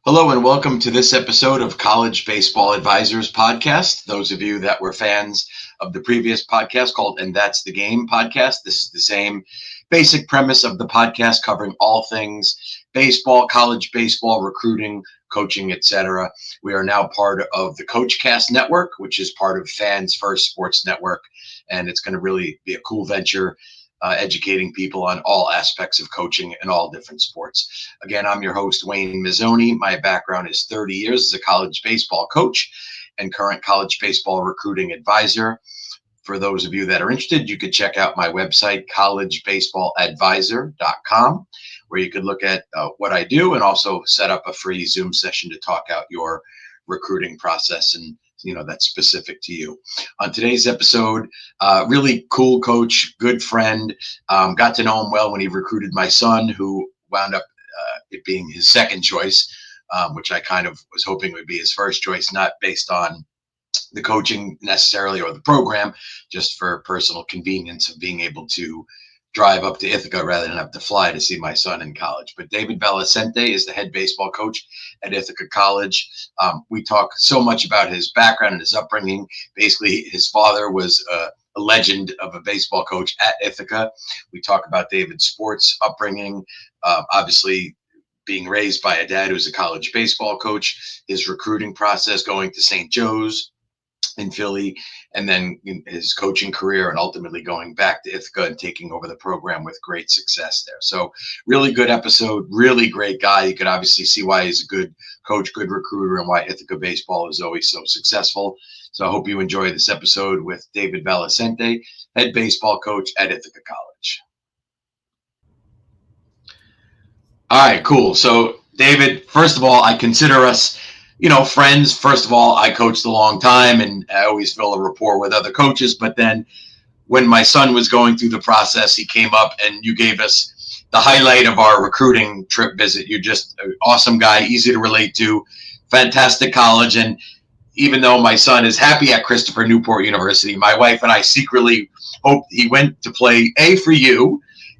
Hello and welcome to this episode of College Baseball Advisors Podcast. Those of you that were fans of the previous podcast called And That's the Game podcast, this is the same basic premise of the podcast covering all things baseball, college baseball, recruiting, coaching, etc. We are now part of the CoachCast Network, which is part of Fans First Sports Network, and it's going to really be a cool venture. Educating people on all aspects of coaching in all different sports. Again, I'm your host, Wayne Mazzoni. My background is 30 years as a college baseball coach and current college baseball recruiting advisor. For those of you that are interested, you could check out my website, collegebaseballadvisor.com, where you could look at what I do and also set up a free Zoom session to talk out your recruiting process and that's specific to you. On today's episode, really cool coach, good friend. Got to know him well when he recruited my son, who wound up it being his second choice, which I kind of was hoping would be his first choice, not based on the coaching necessarily or the program, just for personal convenience of being able to drive up to Ithaca rather than have to fly to see my son in college. But David Valesente is the head baseball coach at Ithaca College. We talk so much about his background and his upbringing. Basically, his father was a legend of a baseball coach at Ithaca. We talk about David's sports upbringing, obviously being raised by a dad who's a college baseball coach, his recruiting process going to St. Joe's in Philly, and then his coaching career, and ultimately going back to Ithaca and taking over the program with great success there. So really good episode, really great guy. You could obviously see why he's a good coach, good recruiter, and why Ithaca baseball is always so successful. So I hope you enjoy this episode with David Valesente, head baseball coach at Ithaca College. All right, cool. So David, first of all, I consider us friends. First of all, I coached a long time and I always feel a rapport with other coaches. But then when my son was going through the process, he came up and you gave us the highlight of our recruiting trip visit. You're just an awesome guy, easy to relate to, fantastic college. And even though my son is happy at Christopher Newport University, my wife and I secretly hoped he went to play A, for you,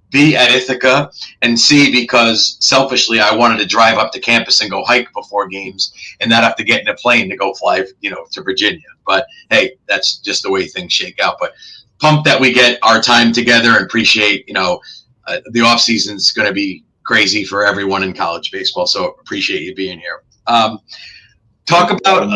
B, at Ithaca, and C, because selfishly I wanted to drive up to campus and go hike before games and not have to get in a plane to go fly, to Virginia. But hey, that's just the way things shake out. But pumped that we get our time together and appreciate, the off season is going to be crazy for everyone in college baseball. So appreciate you being here. Talk about,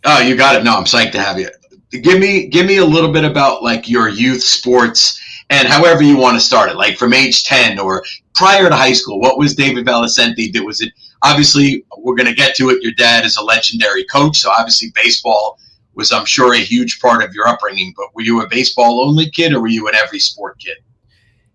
oh, you got it. No, I'm psyched to have you. Give me a little bit about like your youth sports and however you want to start it, like from age 10 or prior to high school. What was David Valesente? Was it, obviously, we're going to get to it. Your dad is a legendary coach, so obviously baseball was, I'm sure, a huge part of your upbringing. But were you a baseball-only kid or were you an every sport kid?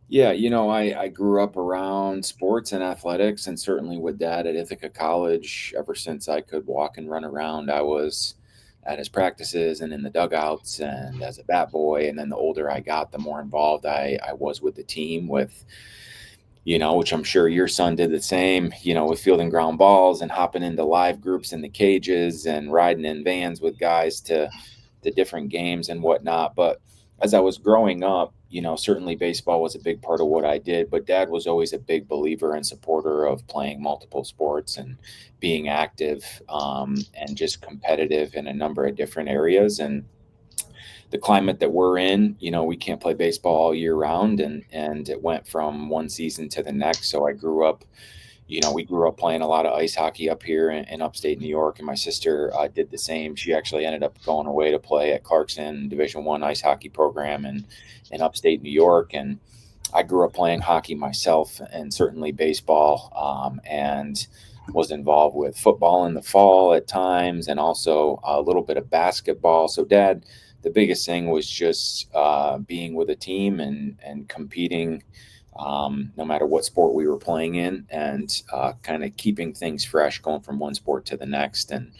Yeah, I grew up around sports and athletics, and certainly with Dad at Ithaca College. Ever since I could walk and run around, I was at his practices and in the dugouts and as a bat boy. And then the older I got, the more involved I was with the team, with, which I'm sure your son did the same, with fielding ground balls and hopping into live groups in the cages and riding in vans with guys to different games and whatnot. But as I was growing up, certainly baseball was a big part of what I did, but Dad was always a big believer and supporter of playing multiple sports and being active, and just competitive in a number of different areas. And the climate that we're in, we can't play baseball all year round, and it went from one season to the next. So I grew up, we grew up playing a lot of ice hockey up here in upstate New York, and my sister did the same. She actually ended up going away to play at Clarkson Division I ice hockey program in upstate New York. And I grew up playing hockey myself, and certainly baseball, and was involved with football in the fall at times, and also a little bit of basketball. So Dad, the biggest thing was just being with a team and competing, no matter what sport we were playing in, and kind of keeping things fresh, going from one sport to the next, and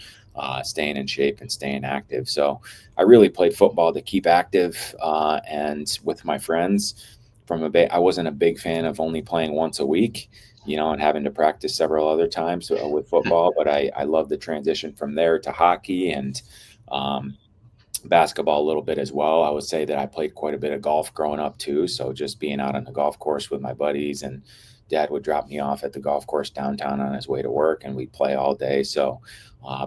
staying in shape and staying active. So I really played football to keep active, and with my friends. I wasn't a big fan of only playing once a week, and having to practice several other times with football. But I love the transition from there to hockey and basketball a little bit as well. I would say that I played quite a bit of golf growing up too. So just being out on the golf course with my buddies and Dad would drop me off at the golf course downtown on his way to work, and we'd play all day. So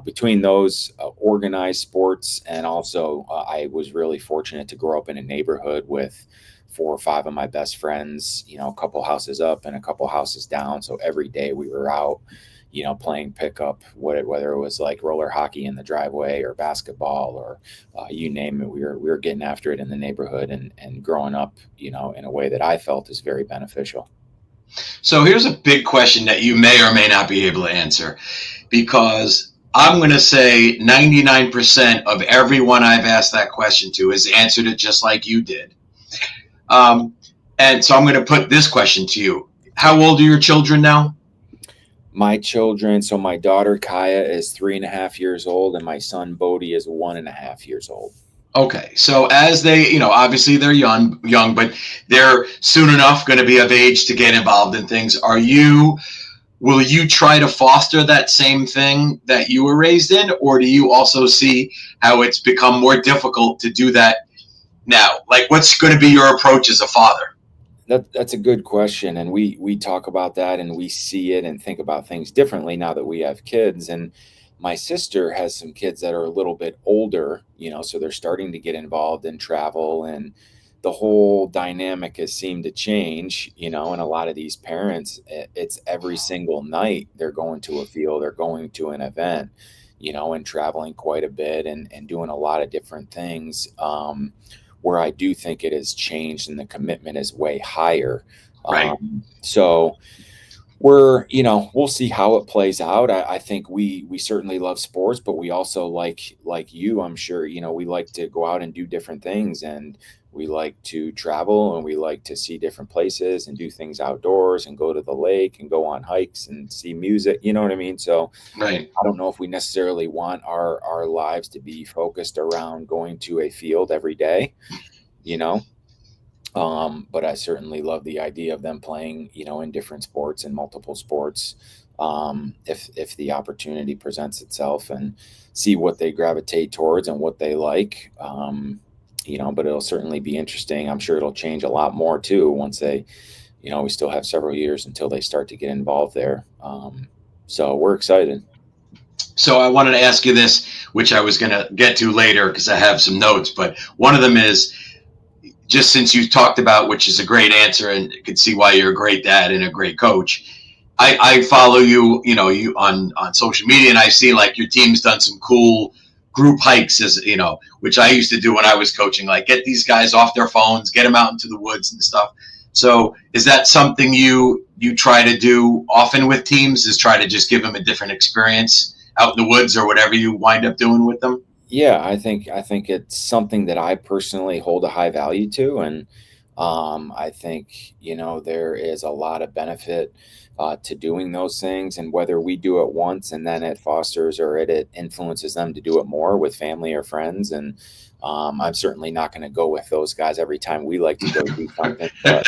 between those organized sports, and also I was really fortunate to grow up in a neighborhood with 4 or 5 of my best friends, a couple houses up and a couple houses down. So every day we were out, playing pickup, whether it was like roller hockey in the driveway or basketball or you name it, we were getting after it in the neighborhood, and growing up, in a way that I felt is very beneficial. So here's a big question that you may or may not be able to answer, because I'm going to say 99% of everyone I've asked that question to has answered it just like you did. Um, and so I'm going to put this question to you. How old are your children now? My children, so my daughter Kaya is 3.5 years old, and my son Bodie is 1.5 years old. Okay, so as they, obviously they're young, but they're soon enough going to be of age to get involved in things. Will you try to foster that same thing that you were raised in, or do you also see how it's become more difficult to do that now? Like, what's going to be your approach as a father? That's a good question, and we talk about that, and we see it and think about things differently now that we have kids. And my sister has some kids that are a little bit older, so they're starting to get involved in travel, and the whole dynamic has seemed to change, and a lot of these parents, it's every single night they're going to a field, they're going to an event, and traveling quite a bit, and doing a lot of different things. Where I do think it has changed and the commitment is way higher. Right. So we'll see how it plays out. I think we certainly love sports, but we also like you, I'm sure, we like to go out and do different things, and we like to travel, and we like to see different places and do things outdoors and go to the lake and go on hikes and see music. You know what I mean? So Right. I don't know if we necessarily want our lives to be focused around going to a field every day, you know. But I certainly love the idea of them playing, in different sports and multiple sports, if the opportunity presents itself, and see what they gravitate towards and what they like. But it'll certainly be interesting. I'm sure it'll change a lot more too once they, we still have several years until they start to get involved there. So we're excited. So I wanted to ask you this, which I was going to get to later because I have some notes, but one of them is, just since you talked about, which is a great answer, and you can see why you're a great dad and a great coach. I follow you, you on social media, and I see like your team's done some cool group hikes, as which I used to do when I was coaching. Like, get these guys off their phones, get them out into the woods and stuff. So is that something you try to do often with teams? Is try to just give them a different experience out in the woods or whatever you wind up doing with them? Yeah, I think it's something that I personally hold a high value to, and I think there is a lot of benefit to doing those things, and whether we do it once and then it fosters or it influences them to do it more with family or friends. And I'm certainly not going to go with those guys every time we like to go do something, but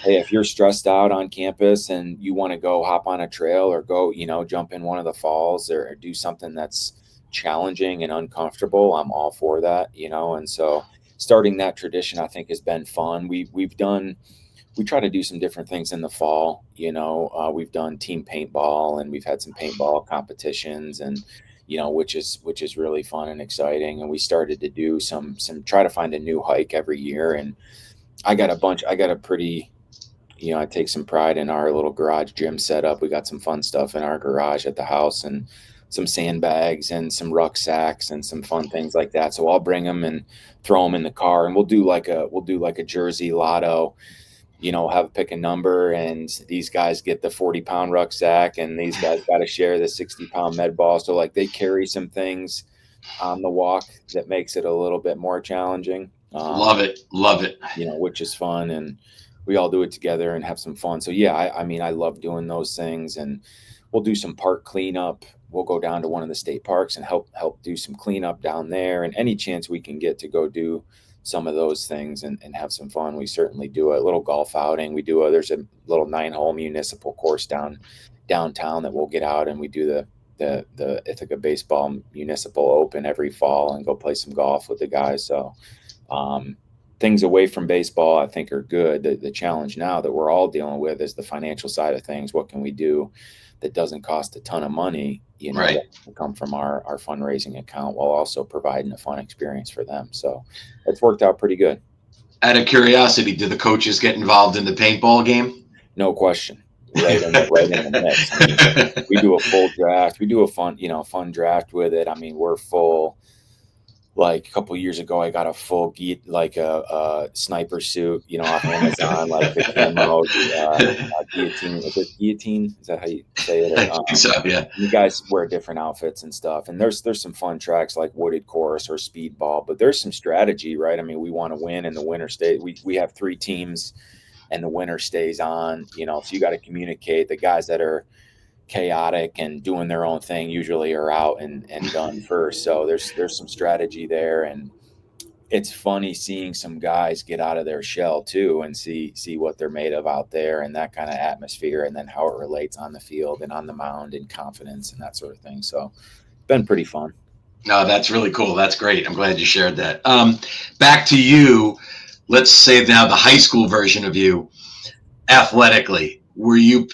hey, if you're stressed out on campus and you want to go hop on a trail or go, jump in one of the falls, or do something that's challenging and uncomfortable, I'm all for that, and so starting that tradition, I think, has been fun. We try to do some different things in the fall. We've done team paintball, and we've had some paintball competitions, and which is really fun and exciting. And we started to do some try to find a new hike every year. And I got a pretty, I take some pride in our little garage gym setup. We got some fun stuff in our garage at the house, and some sandbags and some rucksacks and some fun things like that. So I'll bring them and throw them in the car, and we'll do like a jersey lotto. Have pick a number, and these guys get the 40-pound rucksack, and these guys got to share the 60-pound med ball. So like they carry some things on the walk that makes it a little bit more challenging. Love it. Love it. Which is fun, and we all do it together and have some fun. So yeah, I mean, I love doing those things, and we'll do some park cleanup. We'll go down to one of the state parks and help do some cleanup down there, and any chance we can get to go do some of those things and have some fun, we certainly do. A little golf outing. There's a little 9-hole municipal course downtown that we'll get out, and we do the Ithaca Baseball Municipal Open every fall and go play some golf with the guys. So things away from baseball, I think, are good. The challenge now that we're all dealing with is the financial side of things. What can we do that doesn't cost a ton of money, Right. that can come from our fundraising account, while also providing a fun experience for them. So it's worked out pretty good. Out of curiosity, do the coaches get involved in the paintball game? No question. Right in the mix. I mean, we do a full draft. We do a fun draft with it. I mean, we're full. Like a couple of years ago, I got a full a sniper suit, off Amazon, like the camo guillotine. Is it guillotine? Is that how you say it? I think so, yeah. You guys wear different outfits and stuff, and there's some fun tracks like wooded course or speedball, but there's some strategy, right? I mean, we want to win, and the winner stays. We have 3 teams, and the winner stays on. So you got to communicate. The guys that are chaotic and doing their own thing usually are out and done first. So there's some strategy there, and it's funny seeing some guys get out of their shell too and see what they're made of out there, and that kind of atmosphere, and then how it relates on the field and on the mound, and confidence and that sort of thing. So it's been pretty fun. No, that's really cool. That's great. I'm glad you shared that. Back to you. Let's say now the high school version of you. Athletically,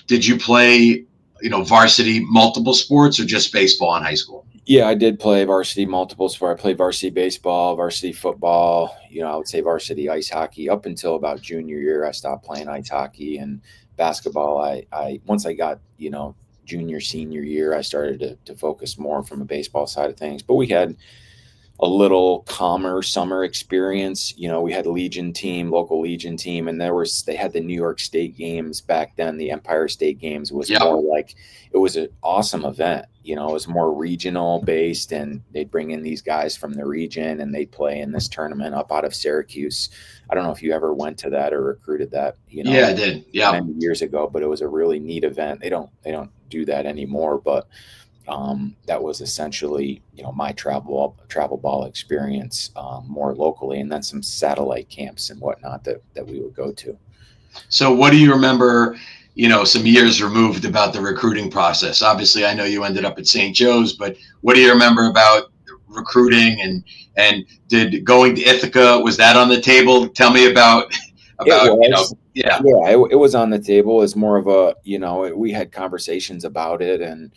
did you play varsity multiple sports, or just baseball in high school? Yeah, I did play varsity multiple sport. I played varsity baseball, varsity football, I would say varsity ice hockey up until about junior year. I stopped playing ice hockey, and basketball. I once I got, junior, senior year, I started to focus more from a baseball side of things. But we had a little calmer summer experience. We had a local Legion team, and they had the New York State games back then. The Empire State games was more like, it was an awesome event. It was more regional based, and they'd bring in these guys from the region, and they'd play in this tournament up out of Syracuse. I don't know if you ever went to that or recruited that, Yeah, I did. Yeah. many years ago, but it was a really neat event. They don't do that anymore, but that was essentially, my travel ball experience, more locally, and then some satellite camps and whatnot that we would go to. So what do you remember, some years removed, about the recruiting process? Obviously, I know you ended up at St. Joe's, but what do you remember about recruiting, and did going to Ithaca, was that on the table? Tell me about, yeah, it was on the table as more of a, we had conversations about it, and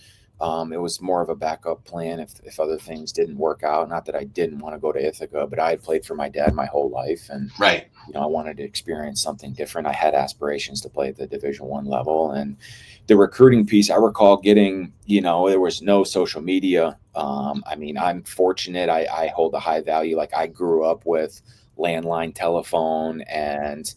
it was more of a backup plan if other things didn't work out. Not that I didn't want to go to Ithaca, but I had played for my dad my whole life, and right. I wanted to experience something different. I had aspirations to play at the Division I level, and the recruiting piece, I recall getting, there was no social media. I mean, I'm fortunate. I hold a high value. Like, I grew up with landline telephone and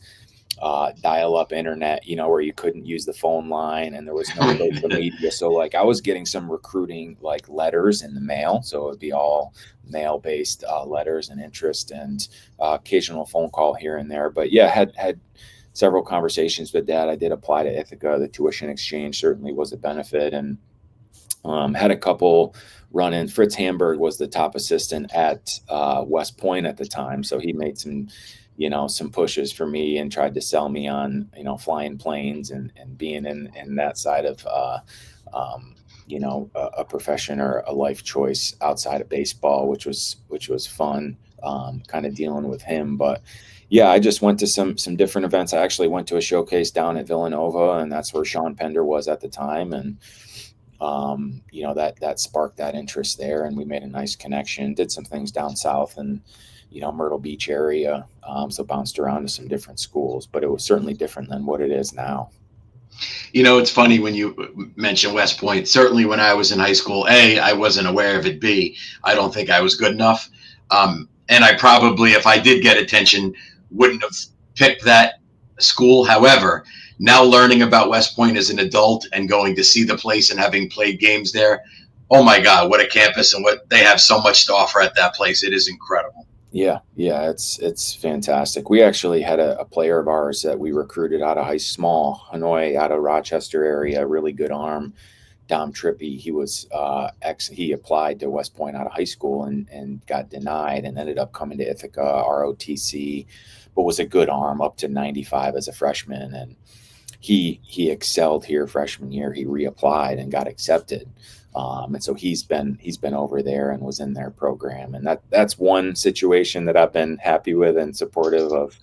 dial-up internet, where you couldn't use the phone line, and there was no social media. So like, I was getting some recruiting like letters in the mail. So it would be all mail-based letters and interest, and occasional phone call here and there. But yeah, had several conversations with Dad. I did apply to Ithaca. The tuition exchange certainly was a benefit, and had a couple run-in. Fritz Hamburg was the top assistant at West Point at the time, so he made some pushes for me and tried to sell me on, flying planes and being in that side of, a profession or a life choice outside of baseball, which was fun, kind of dealing with him. But yeah, I just went to some different events. I actually went to a showcase down at Villanova, and that's where Sean Pender was at the time. And, that sparked that interest there, and we made a nice connection, did some things down south and, Myrtle Beach area. So bounced around to some different schools, but it was certainly different than what it is now. It's funny when you mention West Point. Certainly when I was in high school, A, I wasn't aware of it. B, I don't think I was good enough. And I probably, if I did get attention, wouldn't have picked that school. However, now learning about West Point as an adult and going to see the place and having played games there, oh my God, what a campus, and what they have so much to offer at that place. It is incredible. Yeah, it's fantastic. We actually had a player of ours that we recruited out of small Hanoi, out of Rochester area, really good arm, Dom Trippy. He was he applied to West Point out of high school and got denied, and ended up coming to Ithaca ROTC, but was a good arm, up to 95 as a freshman. And he excelled here freshman year. He reapplied and got accepted. And so he's been over there and was in their program. And that's one situation that I've been happy with and supportive of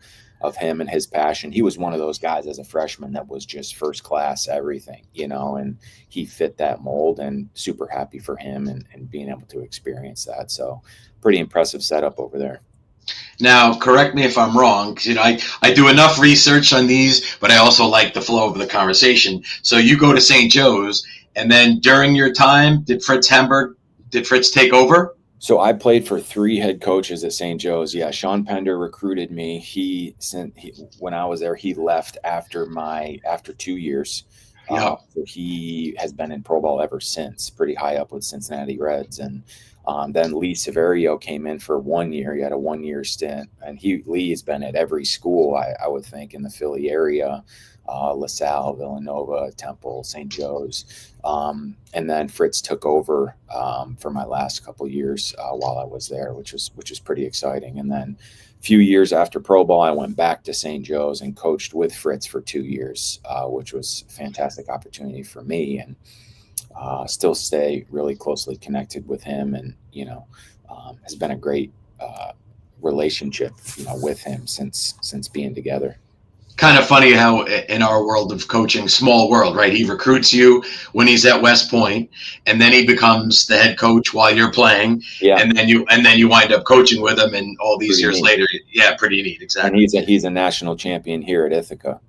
him and his passion. He was one of those guys as a freshman that was just first class everything, and he fit that mold, and super happy for him and being able to experience that. So pretty impressive setup over there. Now, correct me if I'm wrong, because I do enough research on these, but I also like the flow of the conversation. So you go to St. Joe's, and then during your time, did Fritz take over? So I played for 3 head coaches at St. Joe's. Yeah, Sean Pender recruited me. When I was there, he left after 2 years. Yeah. So he has been in pro ball ever since, pretty high up with Cincinnati Reds. And then Lee Severio came in for 1 year. He had a 1-year stint, and Lee has been at every school, I would think, in the Philly area. LaSalle, Villanova, Temple, St. Joe's. And then Fritz took over for my last couple years while I was there, which was pretty exciting. And then a few years after pro ball, I went back to St. Joe's and coached with Fritz for 2 years, which was a fantastic opportunity for me. And still stay really closely connected with him, and has been a great relationship with him since being together. Kind of funny how in our world of coaching, small world, right? He recruits you when he's at West Point, and then he becomes the head coach while you're playing. Yeah. And then you wind up coaching with him, and all these years later. Yeah, pretty neat. Exactly. And he's a national champion here at Ithaca.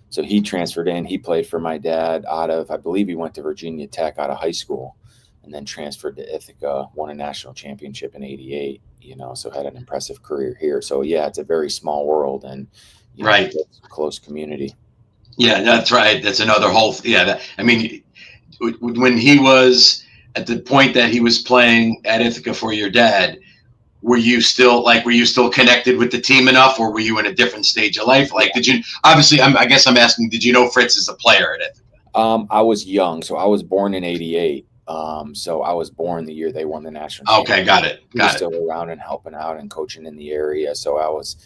So he transferred in. He played for my dad I believe he went to Virginia Tech out of high school, and then transferred to Ithaca, won a national championship in '88, so had an impressive career here. So yeah, it's a very small world, and right, close community. Yeah, that's right. That's another whole. Yeah, when he was at the point that he was playing at Ithaca for your dad, were you still connected with the team enough, or were you in a different stage of life? Like, did you, obviously, I guess I'm asking, did you know Fritz as a player at Ithaca? I was young, so I was born in '88. So I was born the year they won the national championship. Okay, got it. He was still around and helping out and coaching in the area. So I was,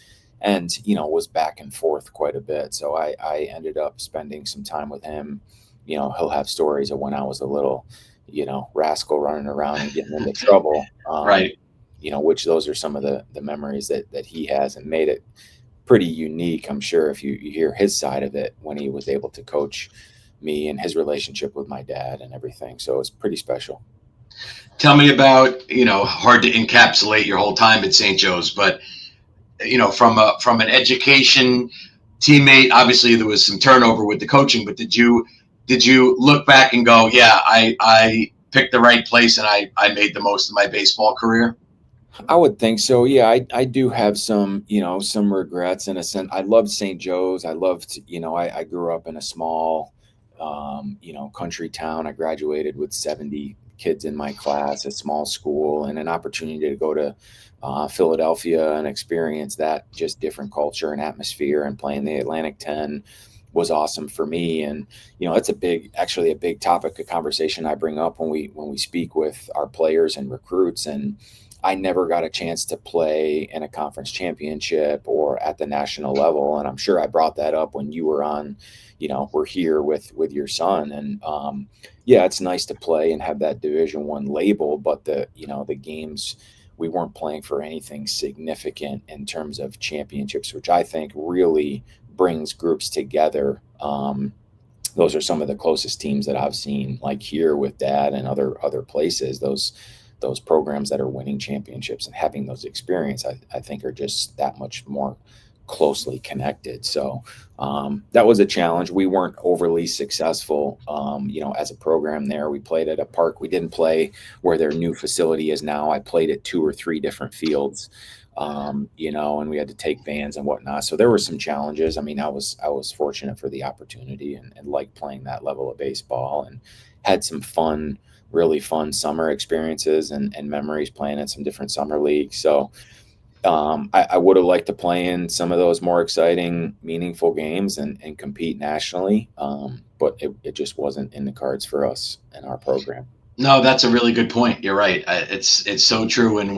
and was back and forth quite a bit. So I ended up spending some time with him. He'll have stories of when I was a little, rascal running around and getting into trouble. Right. Which those are some of the memories that he has, and made it pretty unique. I'm sure if you hear his side of it, when he was able to coach me and his relationship with my dad and everything. So it's pretty special. Tell me about, hard to encapsulate your whole time at St. Joe's, but, from an education teammate, obviously there was some turnover with the coaching, but did you look back and go, yeah, I picked the right place and I made the most of my baseball career? I would think so. Yeah, I do have some regrets in a sense. I loved St. Joe's. I loved, I grew up in a small, country town. I graduated with 70 kids in my class, a small school, and an opportunity to go to Philadelphia and experience that just different culture and atmosphere, and playing the Atlantic 10 was awesome for me. And, it's actually a big topic of conversation I bring up when we speak with our players and recruits. And I never got a chance to play in a conference championship or at the national level. And I'm sure I brought that up when you were on, we're here with your son. And yeah, it's nice to play and have that Division I label, but the games, we weren't playing for anything significant in terms of championships, which I think really brings groups together. Those are some of the closest teams that I've seen, like here with Dad and other places. Those programs that are winning championships and having those experiences, I think, are just that much more closely connected. So that was a challenge. We weren't overly successful, as a program there. We played at a park. We didn't play where their new facility is now. I played at 2 or 3 different fields, and we had to take vans and whatnot. So there were some challenges. I mean, I was fortunate for the opportunity and liked playing that level of baseball, and had some really fun summer experiences and memories playing in some different summer leagues. So I would have liked to play in some of those more exciting, meaningful games and compete nationally. But it just wasn't in the cards for us in our program. No, that's a really good point. You're right. It's so true. And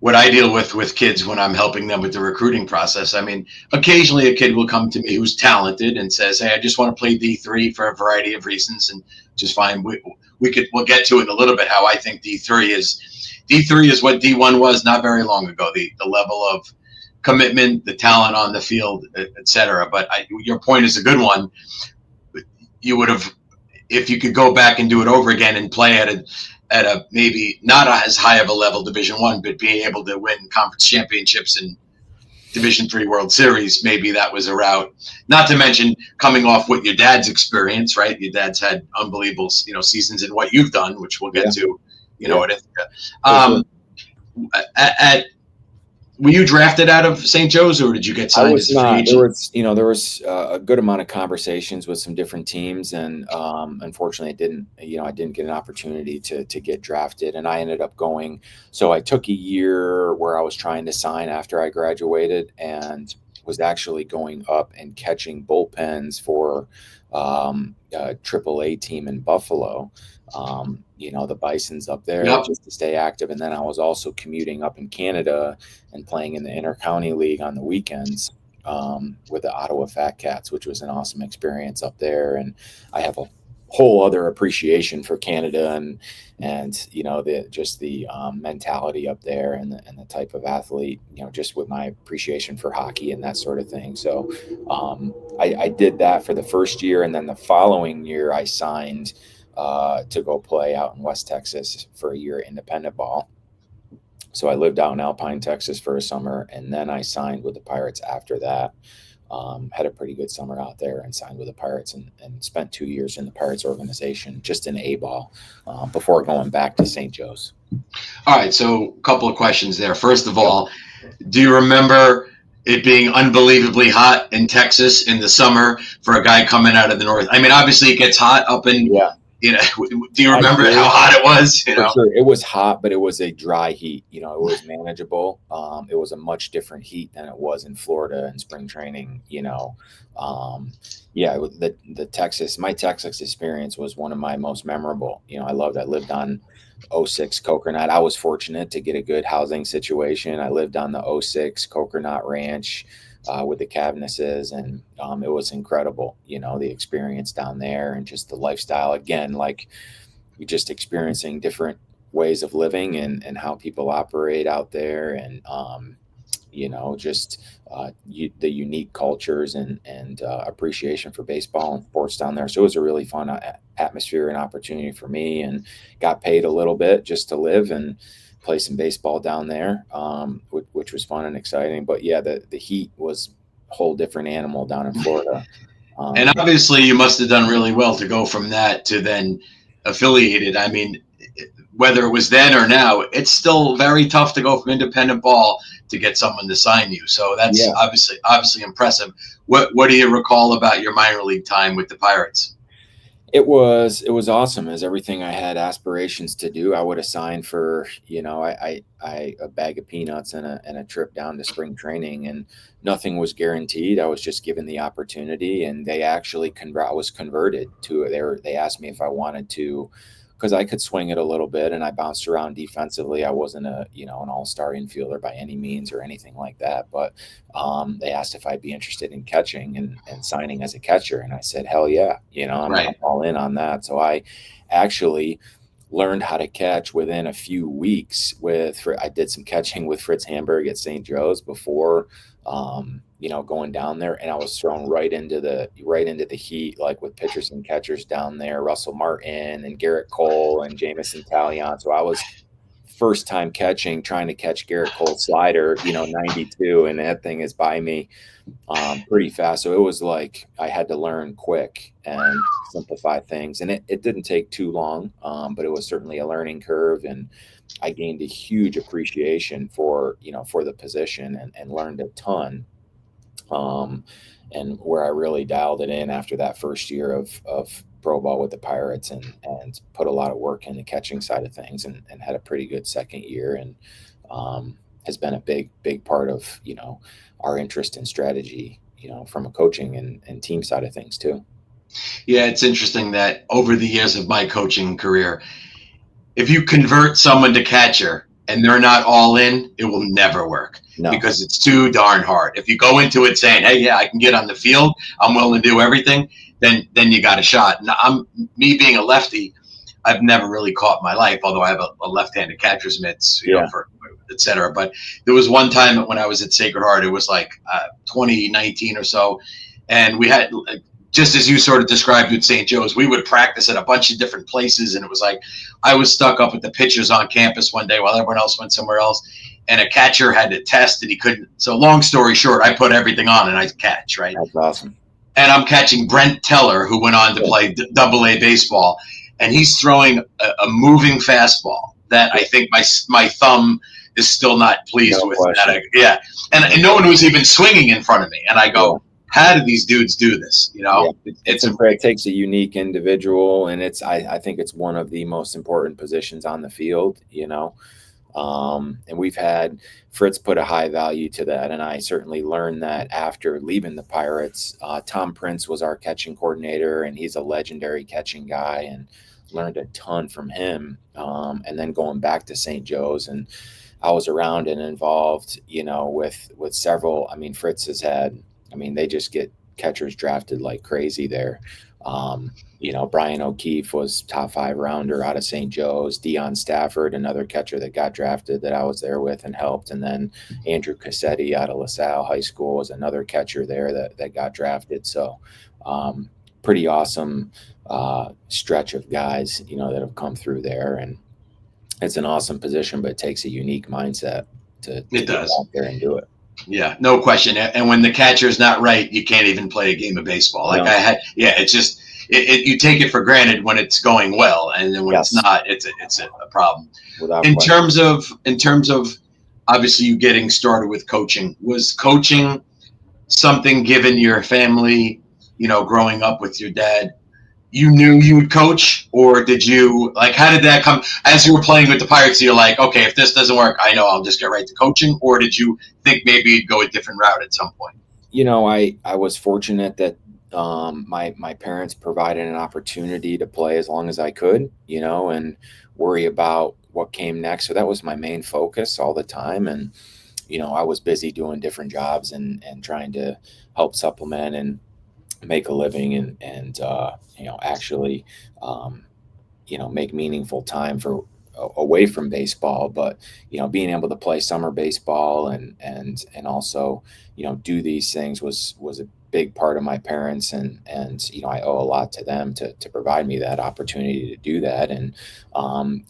what I deal with kids when I'm helping them with the recruiting process. I mean, occasionally a kid will come to me who's talented and says, "Hey, I just want to play D3 for a variety of reasons," and just fine. We'll get to it in a little bit how I think D3 is. D3 is what D1 was not very long ago. The level of commitment, the talent on the field, etc. But your point is a good one. You would have, if you could go back and do it over again and play at a maybe not as high of a level, Division I, but being able to win conference championships and Division III World Series, maybe that was a route. Not to mention coming off with your dad's experience, right? Your dad's had unbelievable, seasons in what you've done, which we'll get to, at Ithaca. Were you drafted out of St. Joe's, or did you get signed as a free agent? There was a good amount of conversations with some different teams, and unfortunately, I didn't get an opportunity to get drafted, and I ended up going. So I took a year where I was trying to sign after I graduated, and was actually going up and catching bullpens for a AAA team in Buffalo. The Bisons up there, just to stay active. And then I was also commuting up in Canada and playing in the Intercounty League on the weekends with the Ottawa Fat Cats, which was an awesome experience up there. And I have a whole other appreciation for Canada and the mentality up there and the type of athlete, just with my appreciation for hockey and that sort of thing. So I did that for the first year, and then the following year I signed to go play out in West Texas for a year independent ball. So I lived out in Alpine, Texas for a summer, and then I signed with the Pirates after that. Had a pretty good summer out there and signed with the Pirates and spent 2 years in the Pirates organization, just in A-ball, before going back to St. Joe's. All right, so a couple of questions there. First of all, do you remember it being unbelievably hot in Texas in the summer for a guy coming out of the north? I mean, obviously it gets hot up in do you remember how hot it was? For sure. It was hot, but it was a dry heat. It was manageable. It was a much different heat than it was in Florida in spring training. The Texas experience was one of my most memorable. I lived on 06 Coconut. I was fortunate to get a good housing situation. I lived on the 06 Coconut Ranch with the Cavnesses, and it was incredible, the experience down there and just the lifestyle. Again, like you're just experiencing different ways of living and how people operate out there, and the unique cultures and appreciation for baseball and sports down there. So it was a really fun atmosphere and opportunity for me, and got paid a little bit just to live and play some baseball down there, which was fun and exciting. But yeah, the heat was a whole different animal down in Florida. And obviously you must have done really well to go from that to then affiliated. I mean, whether it was then or now, it's still very tough to go from independent ball to get someone to sign you. So that's obviously impressive. What do you recall about your minor league time with the Pirates? It was awesome. As everything I had aspirations to do. I would have signed for, a bag of peanuts and a trip down to spring training, and nothing was guaranteed. I was just given the opportunity, and they actually I was converted to it. They asked me if I wanted to, because I could swing it a little bit and I bounced around defensively. I wasn't an all-star infielder by any means or anything like that. But they asked if I'd be interested in catching and signing as a catcher. And I said, hell yeah, I'm all in on that. So I actually learned how to catch within a few weeks I did some catching with Fritz Hamburg at St. Joe's before, going down there, and I was thrown right into the heat, like with pitchers and catchers down there, Russell Martin and Garrett Cole and Jamison Talion. So I was first time trying to catch Garrett Cole's slider, 92, and that thing is by me pretty fast. So it was like I had to learn quick and simplify things, and it didn't take too long, but it was certainly a learning curve, and I gained a huge appreciation for the position and learned a ton. And where I really dialed it in after that first year of pro ball with the Pirates and put a lot of work in the catching side of things and had a pretty good second year, and has been a big part of, our interest in strategy, from a coaching and team side of things too. Yeah, it's interesting that over the years of my coaching career, if you convert someone to catcher and they're not all in, it will never work No. because it's too darn hard. If you go into it saying, "Hey, yeah, I can get on the field, I'm willing to do everything," then you got a shot. Now, me being a lefty, I've never really caught my life, although I have a left-handed catcher's mitts, you know, for et cetera. But there was one time when I was at Sacred Heart, it was like 2019 or so, and we had, just as you sort of described with St. Joe's, we would practice at a bunch of different places, and it was like I was stuck up with the pitchers on campus one day while everyone else went somewhere else, and a catcher had to test, and he couldn't. So long story short, I put everything on and I catch, right? That's awesome. And I'm catching Brent Teller, who went on to play Double-A baseball, and he's throwing a moving fastball that I think my thumb is still not pleased with. That and no one was even swinging in front of me, and I go, how do these dudes do this? You know, it takes a unique individual, and I think it's one of the most important positions on the field, you know. And we've had Fritz put a high value to that, and I certainly learned that after leaving the Pirates. Tom Prince was our catching coordinator, and he's a legendary catching guy, and learned a ton from him. And then going back to St. Joe's, and I was around and involved, you know, with several. I mean, Fritz has had. I mean, they just get catchers drafted like crazy there. You know, Brian O'Keefe was top 5 rounder out of St. Joe's. Deion Stafford, another catcher that got drafted that I was there with and helped. And then Andrew Cassetti out of LaSalle High School was another catcher there that got drafted. So pretty awesome stretch of guys, you know, that have come through there. And it's an awesome position, but it takes a unique mindset to get out there and do it. Yeah, no question. And when the catcher's not right, you can't even play a game of baseball. Like it's just you take it for granted when it's going well, and then when it's not, it's a problem. In terms of obviously you getting started with coaching, was coaching something given your family, you know, growing up with your dad? You knew you would coach, or did you, like, how did that come as you were playing with the Pirates? You're like, okay, if this doesn't work, I know I'll just get right to coaching, or did you think maybe you'd go a different route at some point? You know, I was fortunate that my parents provided an opportunity to play as long as I could, you know, and worry about what came next. So that was my main focus all the time. And, you know, I was busy doing different jobs and trying to help supplement and make a living and you know, actually, you know, make meaningful time for away from baseball. But, you know, being able to play summer baseball and also, you know, do these things was a big part of my parents, and you know, I owe a lot to them to provide me that opportunity to do that. And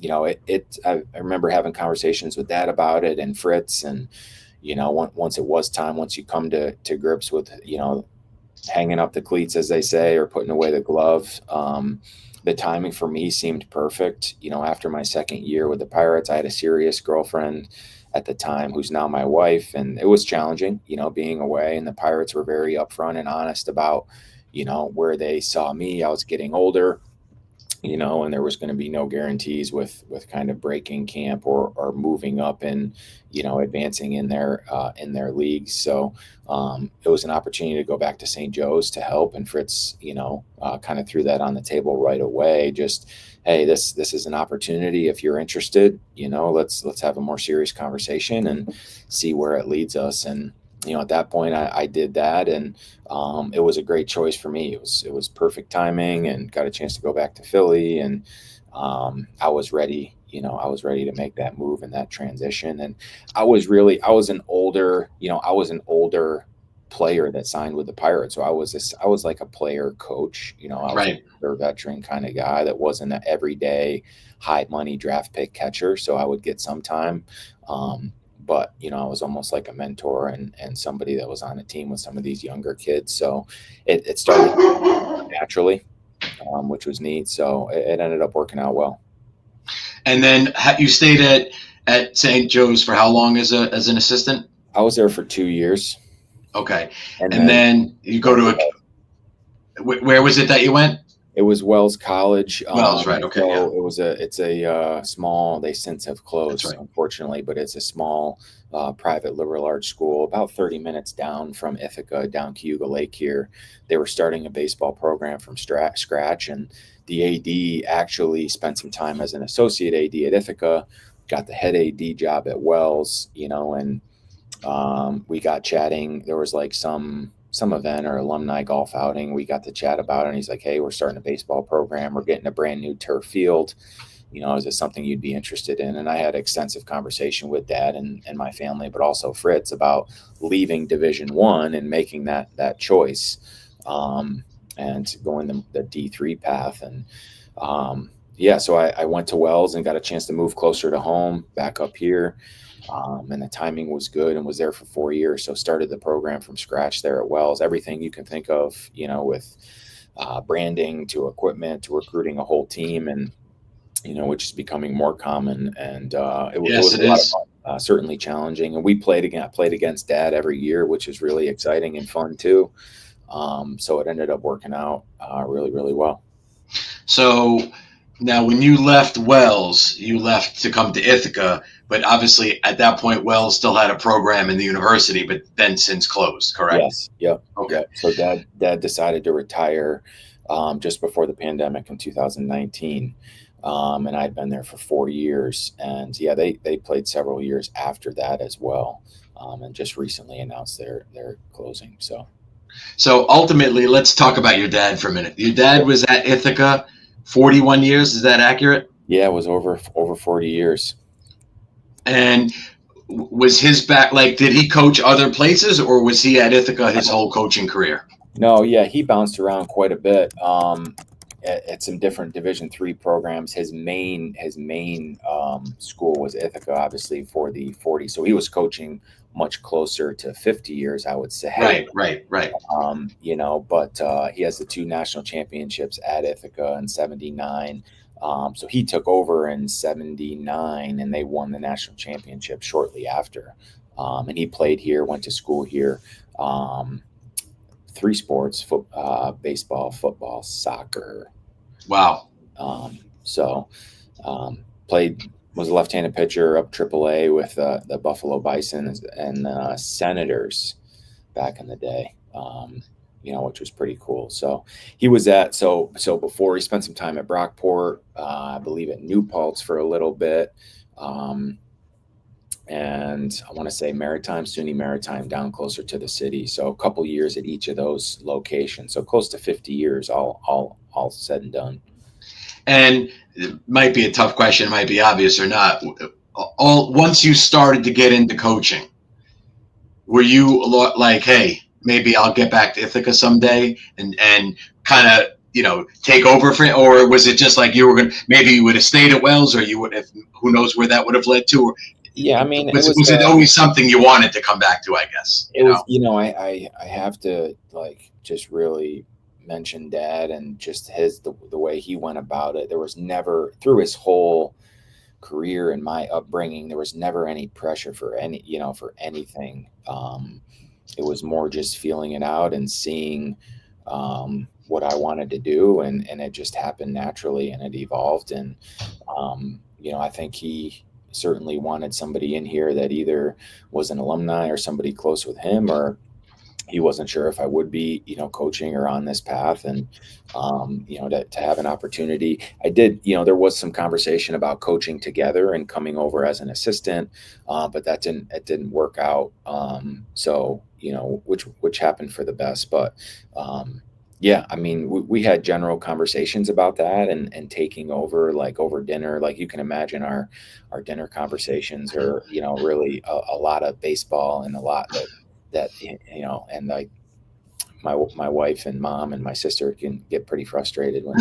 you know, I remember having conversations with Dad about it and Fritz, and you know, once it was time, once you come to grips with, you know, hanging up the cleats, as they say, or putting away the glove, the timing for me seemed perfect. You know, after my second year with the Pirates, I had a serious girlfriend at the time who's now my wife, and it was challenging, you know, being away. And the Pirates were very upfront and honest about, you know, where they saw me. I was getting older, you know, and there was going to be no guarantees with kind of breaking camp or moving up and, you know, advancing in their leagues. So it was an opportunity to go back to St. Joe's to help. And Fritz, you know, kind of threw that on the table right away. Just, hey, this is an opportunity. If you're interested, you know, let's have a more serious conversation and see where it leads us. And, you know, at that point I did that, and it was a great choice for me. It was perfect timing, and got a chance to go back to Philly, and I was ready. You know, I was ready to make that move and that transition. And I was an older player that signed with the Pirates. So I was like a player coach, you know, I was a veteran kind of guy that wasn't an everyday high money draft pick catcher. So I would get some time. But, you know, I was almost like a mentor and somebody that was on a team with some of these younger kids. So it started naturally, which was neat. So it ended up working out well. And then you stayed at St. Joe's for how long as an assistant? I was there for 2 years. Okay. And then you go to where was it that you went? It was Wells College. Wells, right? Okay. So it's a small. They since have closed, unfortunately, but it's a small private liberal arts school about 30 minutes down from Ithaca, down Cayuga Lake here. They were starting a baseball program from scratch, and the AD actually spent some time as an associate AD at Ithaca, got the head AD job at Wells, and we got chatting. There was like some event or alumni golf outing. We got to chat about it, and he's like, "Hey, we're starting a baseball program. We're getting a brand new turf field. Is it something you'd be interested in?" And I had extensive conversation with Dad and my family, but also Fritz, about leaving Division I and making that choice, and going the D3 path. And so I went to Wells and got a chance to move closer to home, back up here. And the timing was good, and was there for 4 years. So started the program from scratch there at Wells. Everything you can think of, with branding to equipment to recruiting a whole team, and which is becoming more common. And it was a lot of fun, certainly challenging. And we played against Dad every year, which is really exciting and fun too. So it ended up working out really, really well. So now, when you left Wells, you left to come to Ithaca, but obviously at that point, Wells still had a program in the university, but then since closed, correct? Yes. Yep. Okay. Yep. So Dad decided to retire just before the pandemic in 2019. And I'd been there for 4 years. And they played several years after that as well. And just recently announced their closing. So ultimately, let's talk about your dad for a minute. Your dad was at Ithaca 41 years. Is that accurate? Yeah, it was over 40 years. And was his back, like, did he coach other places, or was he at Ithaca his whole coaching career? No, yeah, he bounced around quite a bit at some different Division III programs. His main school was Ithaca, obviously, for the 40. So he was coaching much closer to 50 years, I would say. Right. But he has the 2 national championships at Ithaca in '79. So he took over in '79, and they won the national championship shortly after. And he played here, went to school here. 3 sports: baseball, football, soccer. Wow. Was a left-handed pitcher up AAA with the Buffalo Bison and Senators back in the day, which was pretty cool. So he was before he spent some time at Brockport, I believe at New Paltz for a little bit. And I want to say SUNY Maritime down closer to the city. So a couple years at each of those locations. So close to 50 years, all said and done. And it might be a tough question, it might be obvious or not. Once you started to get into coaching, were you like, hey, maybe I'll get back to Ithaca someday and kind of, take over for it? Or was it just like maybe you would have stayed at Wells, or you would have, who knows where that would have led to? Or, yeah, I mean, was it always something you wanted to come back to, I guess? I have to just really mention Dad and just the way he went about it. There was never, through his whole career and my upbringing, there was never any pressure for anything. It was more just feeling it out and seeing what I wanted to do, and it just happened naturally, and it evolved. And I think he certainly wanted somebody in here that either was an alumni or somebody close with him, or he wasn't sure if I would be, coaching or on this path. And, to have an opportunity, I did, there was some conversation about coaching together and coming over as an assistant, but it didn't work out. Which happened for the best. But, I mean, we had general conversations about that and taking over, over dinner. Like you can imagine, our dinner conversations are, really a lot of baseball, and a lot that and like my wife and mom and my sister can get pretty frustrated when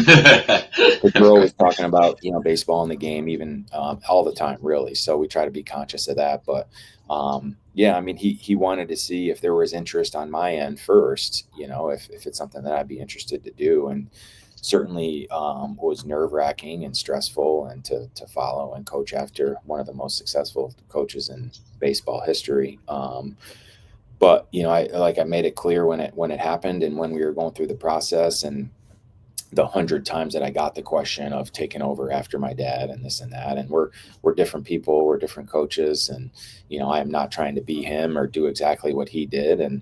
we're always talking about baseball in the game, even all the time, really. So we try to be conscious of that. But I mean, he wanted to see if there was interest on my end first, if it's something that I'd be interested to do. And certainly was nerve-wracking and stressful, and to follow and coach after one of the most successful coaches in baseball history. But I made it clear when it happened, and when we were going through the process, and the 100 times that I got the question of taking over after my dad and this and that. And we're different people, we're different coaches, and I am not trying to be him or do exactly what he did, and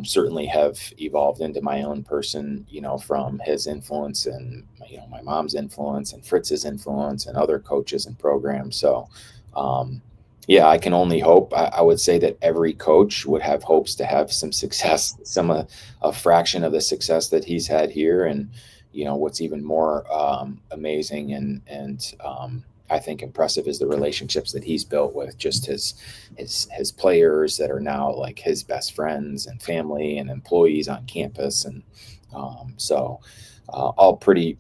certainly have evolved into my own person, from his influence, and my mom's influence, and Fritz's influence, and other coaches and programs. So Yeah, I can only hope. I would say that every coach would have hopes to have some success, a fraction of the success that he's had here. And what's even more amazing and I think impressive is the relationships that he's built with just his players that are now like his best friends and family and employees on campus. And all pretty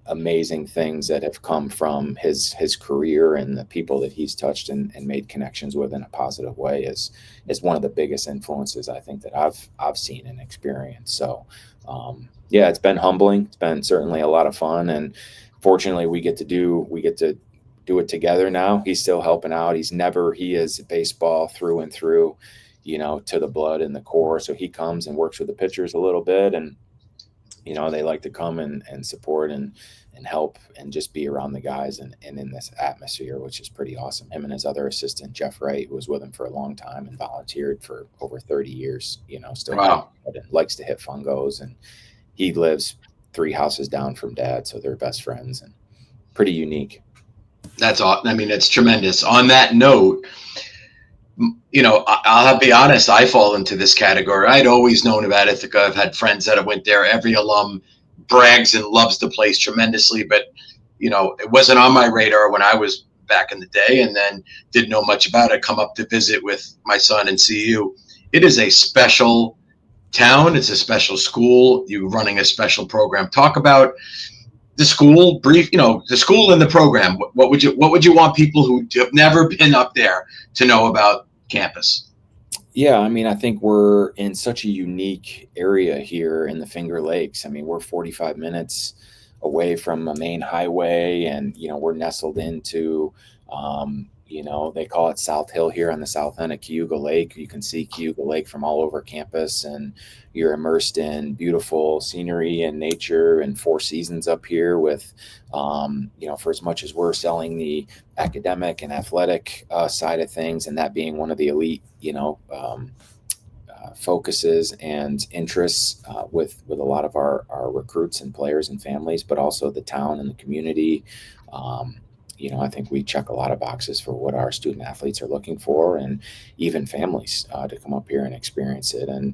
amazing things that have come from his career and the people that he's touched and made connections with in a positive way is one of the biggest influences I think that I've seen and experienced. So yeah, it's been humbling. It's been certainly a lot of fun, and fortunately we get to do it together now. He's still helping out. He is baseball through and through, to the blood and the core. So he comes and works with the pitchers a little bit, and they like to come and support and help and just be around the guys and in this atmosphere, which is pretty awesome. Him and his other assistant, Jeff Wright, who was with him for a long time and volunteered for over 30 years, still Wow. likes to hit fungos, and he lives 3 houses down from Dad. So they're best friends and pretty unique. That's all. I mean, it's tremendous. On that note, I'll be honest, I fall into this category. I'd always known about Ithaca. I've had friends that have went there. Every alum brags and loves the place tremendously, but it wasn't on my radar when I was back in the day, and then didn't know much about it. Come up to visit with my son and see you. It is a special town. It's a special school. You're running a special program. Talk about the school, brief, the school and the program. What would you want people who have never been up there to know about campus? Yeah, I mean, I think we're in such a unique area here in the Finger Lakes. I mean, we're 45 minutes away from a main highway, and we're nestled into they call it South Hill here on the south end of Cayuga Lake. You can see Cayuga Lake from all over campus, and you're immersed in beautiful scenery and nature and 4 seasons up here with, for as much as we're selling the academic and athletic side of things, and that being one of the elite, focuses and interests with a lot of our recruits and players and families, but also the town and the community. I think we check a lot of boxes for what our student athletes are looking for, and even families to come up here and experience it. And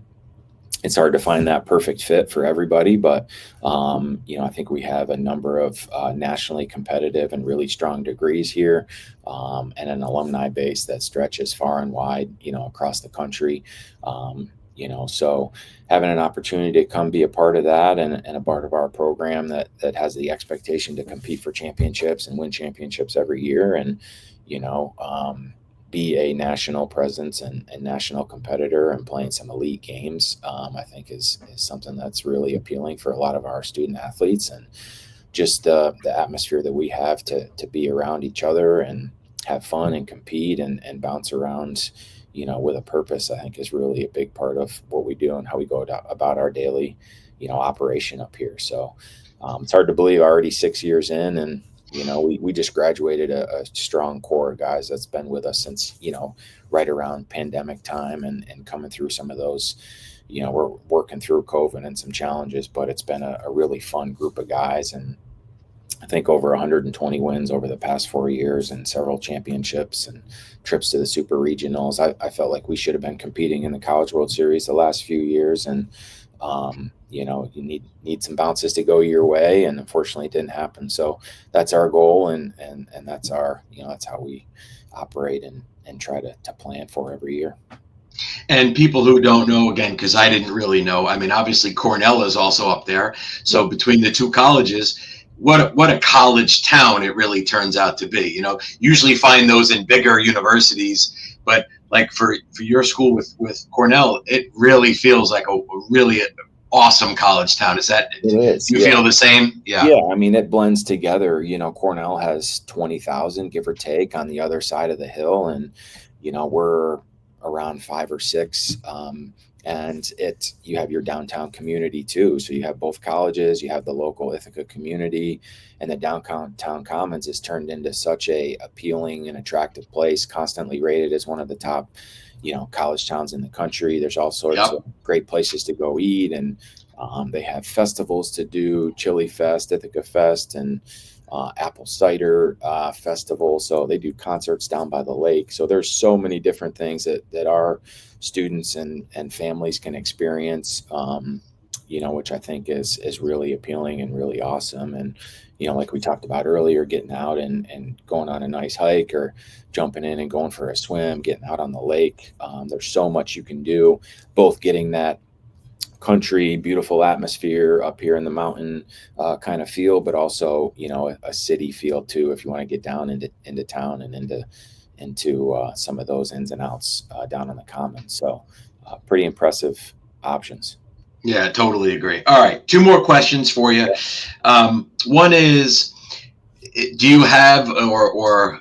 it's hard to find that perfect fit for everybody, but I think we have a number of nationally competitive and really strong degrees here, and an alumni base that stretches far and wide, across the country. So having an opportunity to come be a part of that and a part of our program that has the expectation to compete for championships and win championships every year, and be a national presence and national competitor and playing some elite games, I think is something that's really appealing for a lot of our student athletes. And just the atmosphere that we have to be around each other and have fun and compete and bounce around, with a purpose, I think is really a big part of what we do and how we go about our daily, operation up here. So it's hard to believe already 6 years in, and we just graduated a strong core of guys that's been with us since, right around pandemic time and coming through some of those, we're working through COVID and some challenges, but it's been a really fun group of guys. And I think over 120 wins over the past 4 years and several championships and trips to the super regionals. I felt like we should have been competing in the College World Series the last few years. And, you need some bounces to go your way, and unfortunately it didn't happen. So that's our goal. And that's that's how we operate and try to plan for every year. And people who don't know, again, because I didn't really know, I mean, obviously Cornell is also up there. So between the 2 colleges, what a college town it really turns out to be. Usually find those in bigger universities, but like for your school with Cornell, it really feels like a really awesome college town. Is that, it is, you feel the same? Yeah, I mean, it blends together. Cornell has 20,000, give or take, on the other side of the hill, and we're around 5 or 6. And you have your downtown community too. So you have both colleges, you have the local Ithaca community, and the downtown commons is turned into such a appealing and attractive place, constantly rated as one of the top, college towns in the country. There's all sorts of great places to go eat, and they have festivals to do, Chili Fest, Ithaca Fest, and apple cider festival. So they do concerts down by the lake. So there's so many different things that our students and families can experience, which I think is really appealing and really awesome. And, like we talked about earlier, getting out and going on a nice hike, or jumping in and going for a swim, getting out on the lake. There's so much you can do, both getting that country, beautiful atmosphere up here in the mountain kind of feel, but also, a city feel too, if you want to get down into town and into some of those ins and outs down in the commons. So pretty impressive options. Yeah, totally agree. All right, two more questions for you. One is, do you have or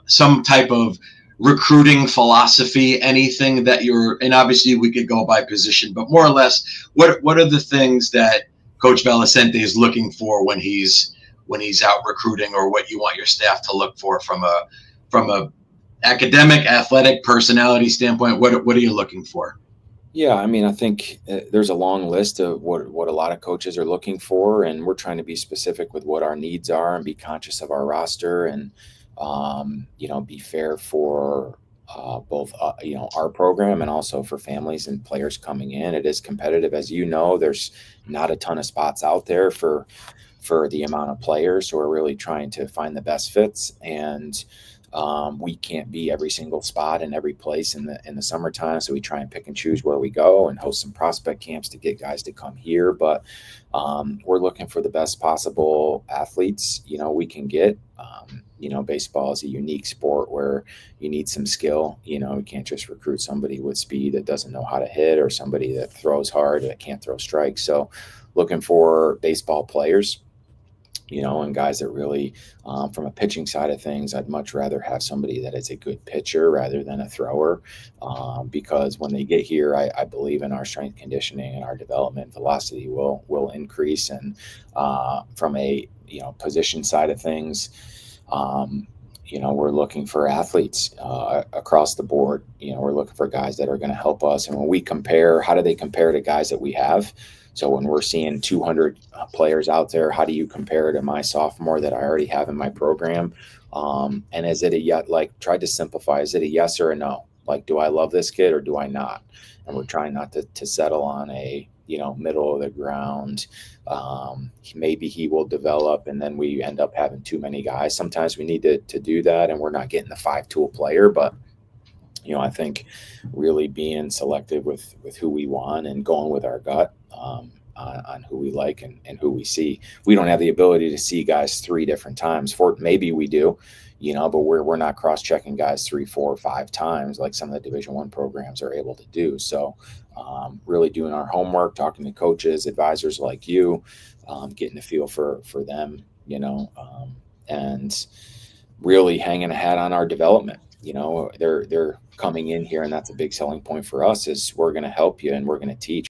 some type of recruiting philosophy, anything that you're, and obviously we could go by position, but more or less, what are the things that Coach Valesente is looking for when he's out recruiting, or what you want your staff to look for from a academic, athletic, personality standpoint? What are you looking for? Yeah, I mean, I think there's a long list of what a lot of coaches are looking for, and we're trying to be specific with what our needs are and be conscious of our roster, and be fair for both our program and also for families and players coming in. It is competitive, as you know. There's not a ton of spots out there for the amount of players, so we're really trying to find the best fits. And we can't be every single spot in every place in the summertime, so we try and pick and choose where we go and host some prospect camps to get guys to come here. But we're looking for the best possible athletes we can get. Baseball is a unique sport where you need some skill. You can't just recruit somebody with speed that doesn't know how to hit, or somebody that throws hard that can't throw strikes. So looking for baseball players, and guys that really, from a pitching side of things, I'd much rather have somebody that is a good pitcher rather than a thrower, because when they get here, I believe in our strength conditioning and our development velocity will increase. And from a position side of things, we're looking for athletes across the board. We're looking for guys that are going to help us. And when we compare, how do they compare to guys that we have? So when we're seeing 200 players out there, how do you compare to my sophomore that I already have in my program? And is it tried to simplify, is it a yes or a no? Like, do I love this kid or do I not? And we're trying not to settle on a, middle of the ground. Maybe he will develop, and then we end up having too many guys. Sometimes we need to do that, and we're not getting the 5-tool player. But I think really being selective with who we want and going with our gut on who we like and who we see. We don't have the ability to see guys 3 different times. Maybe we do, but we're not cross-checking guys 3, 4, 5 times like some of the Division I programs are able to do. So really doing our homework, talking to coaches, advisors like you, getting a feel for them, and really hanging a hat on our development. They're coming in here, and that's a big selling point for us, is we're going to help you and we're going to teach.